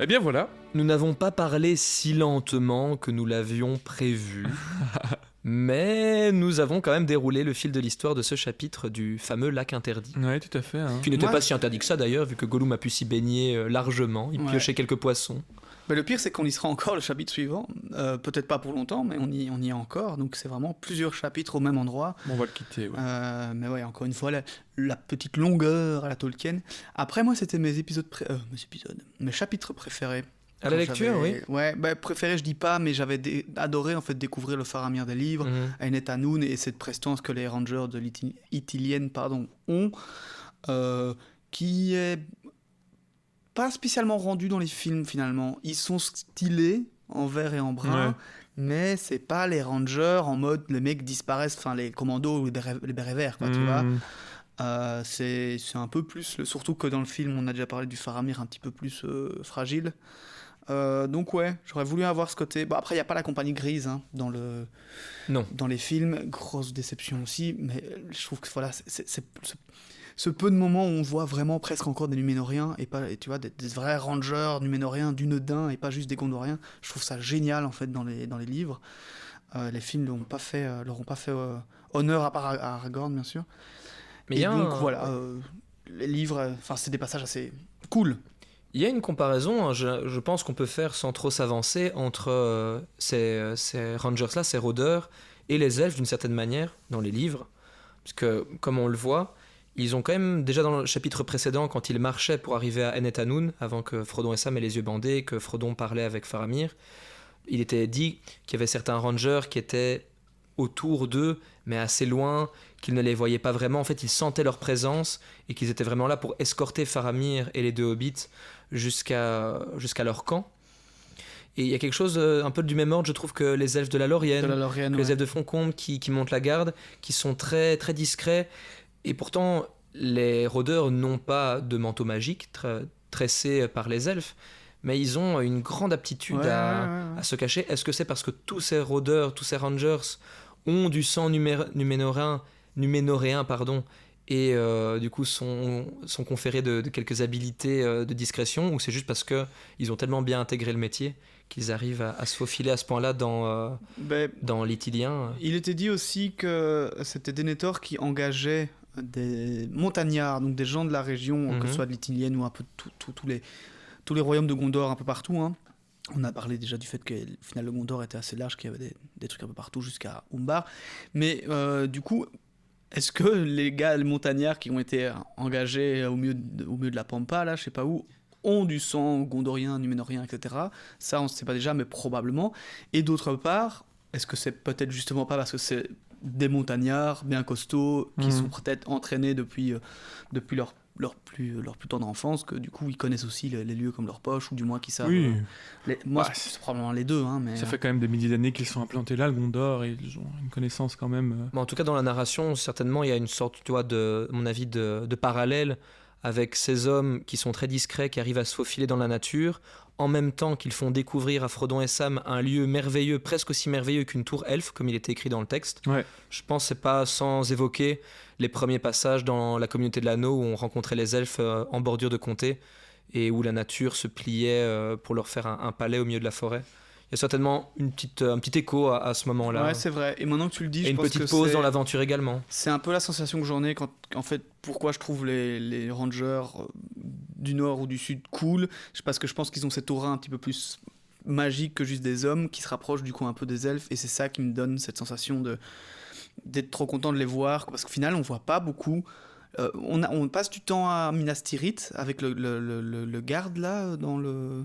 Eh bien voilà. Nous n'avons pas parlé si lentement que nous l'avions prévu, mais nous avons quand même déroulé le fil de l'histoire de ce chapitre du fameux lac interdit. Ouais, tout à fait. Hein. Qui n'était Moi, pas si interdit que ça d'ailleurs, vu que Gollum a pu s'y baigner largement, il Ouais. piochait quelques poissons. Mais le pire, c'est qu'on y sera encore le chapitre suivant. Peut-être pas pour longtemps, mais on y est encore. Donc c'est vraiment plusieurs chapitres au même endroit. Bon, on va le quitter. Ouais. Mais ouais, encore une fois, la petite longueur à la Tolkien. Après, moi, c'était mes chapitres préférés. À la Quand lecture, oui. j'avais- Ouais, bah, préféré, je dis pas, mais j'avais adoré en fait découvrir le Faramir des livres, Ainet Anoun et cette prestance que les Rangers de Ithilien ont, qui est pas spécialement rendu dans les films finalement. Ils sont stylés en vert et en brun, Ouais. mais c'est pas les Rangers en mode les mecs disparaissent, enfin les commandos ou les bérets verts, quoi, tu vois. C'est un peu plus, surtout que dans le film, on a déjà parlé du Faramir un petit peu plus fragile. Donc ouais, j'aurais voulu avoir ce côté. Bon, après, il n'y a pas la compagnie grise hein, dans les films. Grosse déception aussi, mais je trouve que voilà, c'est ce peu de moments où on voit vraiment presque encore des Numénoriens et pas, et tu vois, des vrais rangers Numénoriens, Dunedain et pas juste des Gondoriens. Je trouve ça génial en fait dans les livres. Les films leur ont pas fait honneur à part à Aragorn bien sûr. Mais Et il y a donc voilà, les livres, c'est des passages assez cool. Il y a une comparaison, hein, je pense qu'on peut faire sans trop s'avancer entre ces rangers-là, ces rôdeurs, et les elfes d'une certaine manière dans les livres. Parce que, comme on le voit, ils ont quand même, déjà dans le chapitre précédent, quand ils marchaient pour arriver à Ainet Anoun, avant que Frodon et Sam aient les yeux bandés, que Frodon parlait avec Faramir, il était dit qu'il y avait certains rangers qui étaient autour d'eux, mais assez loin, qu'ils ne les voyaient pas vraiment. En fait, ils sentaient leur présence et qu'ils étaient vraiment là pour escorter Faramir et les deux hobbits jusqu'à leur camp. Et il y a quelque chose un peu du même ordre, je trouve, que les elfes de la Lorienne, que les elfes de Foncombe qui montent la garde, qui sont très, très discrets. Et pourtant, les rôdeurs n'ont pas de manteau magique tressé par les elfes, mais ils ont une grande aptitude à se cacher. Est-ce que c'est parce que tous ces rôdeurs, tous ces rangers ont du sang numénoréen, et du coup sont conférés de quelques habiletés de discrétion, ou c'est juste parce qu'ils ont tellement bien intégré le métier qu'ils arrivent à se faufiler à ce point-là dans l'Ithilien. Il était dit aussi que c'était Denethor qui engageait des montagnards, donc des gens de la région, que ce soit de l'Ithilienne ou un peu tous les royaumes de Gondor un peu partout. Hein. On a parlé déjà du fait que au final, le Gondor était assez large, qu'il y avait des trucs un peu partout jusqu'à Umbar. Mais du coup, est-ce que les gars, les montagnards qui ont été engagés au milieu de la Pampa, là, je sais pas où, ont du sang gondorien, numénorien, etc. Ça, on ne sait pas déjà, mais probablement. Et d'autre part, est-ce que c'est peut-être justement pas parce que c'est des montagnards bien costauds qui sont peut-être entraînés depuis leur plus tendre enfance, que du coup ils connaissent aussi les lieux comme leur poche, ou du moins qu'ils savent. Oui. Moi, c'est probablement les deux. Hein, mais, Ça fait quand même des milliers d'années qu'ils sont implantés là, le Gondor, et ils ont une connaissance quand même. En tout cas, dans la narration, certainement, il y a une sorte, tu vois, à mon avis, de parallèle avec ces hommes qui sont très discrets, qui arrivent à se faufiler dans la nature, en même temps qu'ils font découvrir à Frodon et Sam un lieu merveilleux, presque aussi merveilleux qu'une tour elfe, comme il était écrit dans le texte. Ouais. Je pense que c'est pas sans évoquer les premiers passages dans la communauté de l'anneau où on rencontrait les elfes en bordure de comté et où la nature se pliait pour leur faire un palais au milieu de la forêt. Il y a certainement un petit écho à ce moment-là. Ouais, c'est vrai. Et maintenant que tu le dis, Et je une pense petite que pause dans l'aventure également. c'est un peu la sensation que j'en ai quand, en fait, pourquoi je trouve les rangers du nord ou du sud cool. C'est parce que je pense qu'ils ont cette aura un petit peu plus magique que juste des hommes, qui se rapprochent du coup un peu des elfes, et c'est ça qui me donne cette sensation d'être trop content de les voir, parce qu'au final on voit pas beaucoup. On passe du temps à Minas Tirith avec le garde là dans le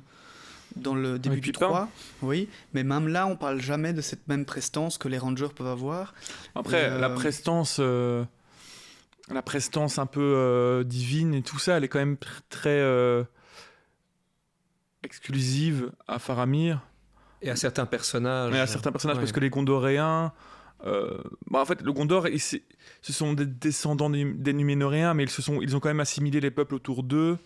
début Avec du Pipin. 3, oui, mais même là on parle jamais de cette même prestance que les rangers peuvent avoir. Après, Et, la prestance un peu divine et tout ça, elle est quand même très exclusive à Faramir. Et à certains personnages. Mais à certains personnages, Ouais. parce que les Gondoréens... en fait, le Gondor, ce sont des descendants des Numénoréens, mais ils ont quand même assimilé les peuples autour d'eux.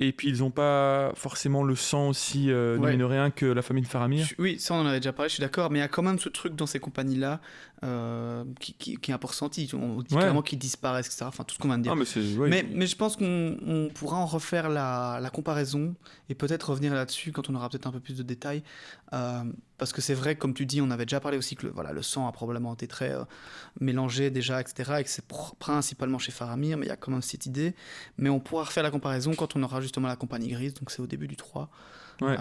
Et puis ils n'ont pas forcément le sang aussi ni Ouais. mine de rien que la famille de Faramir. Oui, ça on en avait déjà parlé, je suis d'accord, mais il y a quand même ce truc dans ces compagnies-là qui est un peu ressenti. On dit Ouais. clairement qu'ils disparaissent, etc. Enfin, tout ce qu'on vient de dire. Ah mais c'est ouais. Mais je pense qu'on pourra en refaire la comparaison et peut-être revenir là-dessus quand on aura peut-être un peu plus de détails. Parce que c'est vrai, comme tu dis, on avait déjà parlé aussi que le sang a probablement été très mélangé déjà, etc. Et que c'est principalement chez Faramir, mais il y a quand même cette idée. Mais on pourra refaire la comparaison quand on aura justement la compagnie grise, donc c'est au début du 3. Ouais.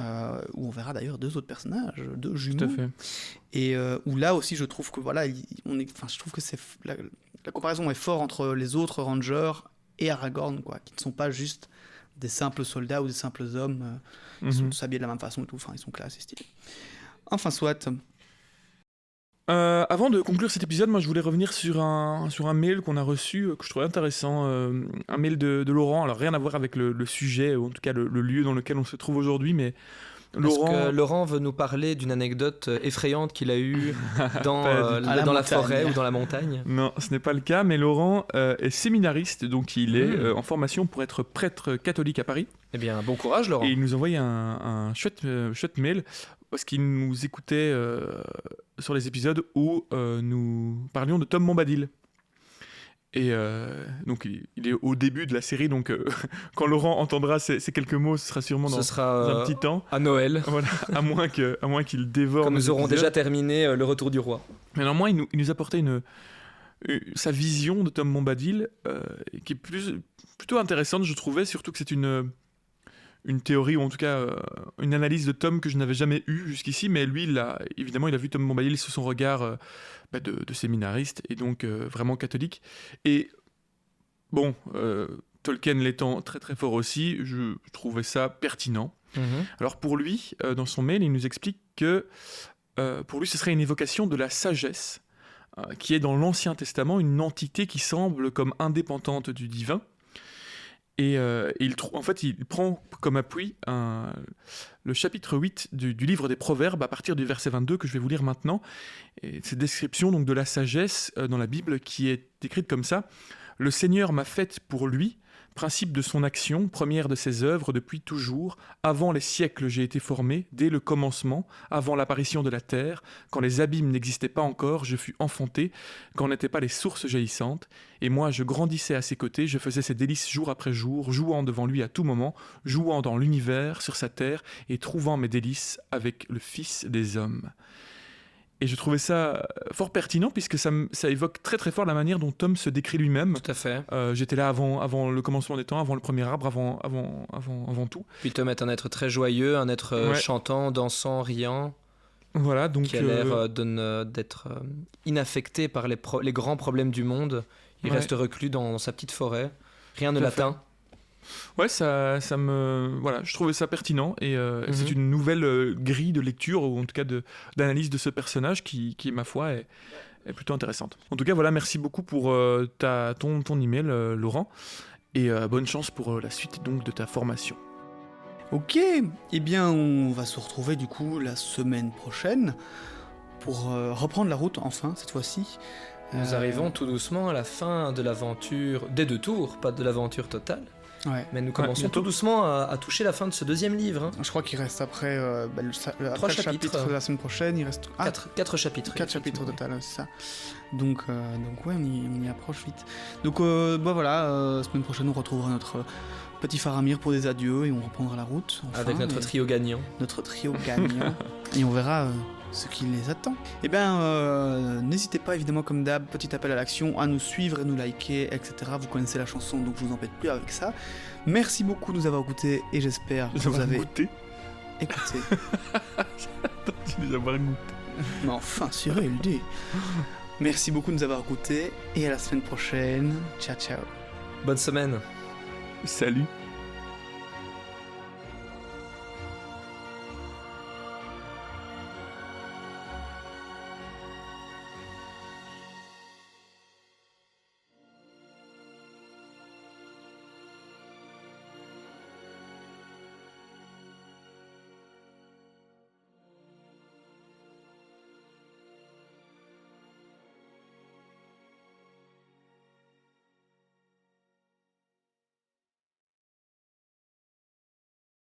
Où on verra d'ailleurs 2 autres personnages, 2 Tout jumeaux. à fait. Et où là aussi, je trouve que voilà, je trouve que la comparaison est forte entre les autres Rangers et Aragorn, quoi, qui ne sont pas juste des simples soldats ou des simples hommes. Ils sont tous habillés de la même façon et tout. Enfin, ils sont classe et stylés. Enfin, soit. Avant de conclure cet épisode, moi je voulais revenir sur un mail qu'on a reçu, que je trouvais intéressant, un mail de Laurent, alors rien à voir avec le sujet, ou en tout cas le lieu dans lequel on se trouve aujourd'hui, mais Laurent veut nous parler d'une anecdote effrayante qu'il a eue dans, Pas du dans la montagne. forêt ou dans la montagne. Non, ce n'est pas le cas, mais Laurent est séminariste, donc il est en formation pour être prêtre catholique à Paris, Eh bien, bon courage, Laurent. et il nous envoyait un chouette mail, parce qu'il nous écoutait sur les épisodes où nous parlions de Tom Bombadil. Et donc il est au début de la série, donc quand Laurent entendra ces quelques mots, ce sera sûrement dans Ce sera un petit temps. à Noël, Voilà, à moins qu'il dévore. quand nous nos aurons épisodes. déjà terminé le retour du roi. Mais néanmoins, il nous apportait sa vision de Tom Bombadil, qui est plutôt intéressante, je trouvais, surtout que c'est une théorie, ou en tout cas une analyse de Tom que je n'avais jamais eue jusqu'ici, mais lui, évidemment, il a vu Tom Bombadil sous son regard de séminariste, et donc vraiment catholique. Et bon, Tolkien l'étant très très fort aussi, je trouvais ça pertinent. Alors pour lui, dans son mail, il nous explique que pour lui, ce serait une évocation de la sagesse, qui est dans l'Ancien Testament une entité qui semble comme indépendante du divin. Et il prend comme appui le chapitre 8 du livre des Proverbes à partir du verset 22 que je vais vous lire maintenant. Et cette description donc, de la sagesse dans la Bible qui est décrite comme ça. « Le Seigneur m'a faite pour lui, principe de son action, première de ses œuvres depuis toujours. Avant les siècles j'ai été formé, dès le commencement, avant l'apparition de la terre, quand les abîmes n'existaient pas encore, je fus enfanté, quand n'étaient pas les sources jaillissantes. Et moi je grandissais à ses côtés, je faisais ses délices jour après jour, jouant devant lui à tout moment, jouant dans l'univers, sur sa terre, et trouvant mes délices avec le Fils des hommes. » Et je trouvais ça fort pertinent, puisque ça évoque très très fort la manière dont Tom se décrit lui-même. Tout à fait. J'étais là avant le commencement des temps, avant le premier arbre, avant tout. Puis Tom est un être très joyeux, un être Ouais. chantant, dansant, riant, Voilà, donc qui a l'air d'être inaffecté par les grands problèmes du monde. Il Ouais. reste reclus dans sa petite forêt. Rien ne Tout à fait. l'atteint. ouais, voilà, je trouvais ça pertinent, et c'est une nouvelle grille de lecture, ou en tout cas d'analyse de ce personnage qui ma foi, est plutôt intéressante. En tout cas, voilà, merci beaucoup pour ton email, Laurent, et bonne chance pour la suite donc de ta formation. Ok, eh bien on va se retrouver du coup la semaine prochaine pour reprendre la route enfin cette fois-ci. Nous arrivons tout doucement à la fin de l'aventure des 2 tours, pas de l'aventure totale. Ouais. Mais nous commençons bientôt. tout doucement à toucher la fin de ce 2e livre. hein. Je crois qu'il reste après, après le chapitres. chapitre de la semaine prochaine, il reste 4 chapitres. 4 chapitres au total, c'est ça. Donc ouais, on y approche vite. Donc voilà, semaine prochaine on retrouvera notre petit Faramir pour des adieux et on reprendra la route. enfin, Avec notre et- trio gagnant. notre trio gagnant. Et on verra ce qui les attend. Eh bien, n'hésitez pas évidemment comme d'hab, petit appel à l'action, à nous suivre et nous liker, etc. Vous connaissez la chanson, donc je vous embête plus avec ça. Merci beaucoup de nous avoir écoutés et j'espère que vous avez goûté. écouté. Tu nous avoir goûté. Mais enfin, Cyril, dis. Merci beaucoup de nous avoir écoutés et à la semaine prochaine. Ciao, ciao. Bonne semaine. Salut.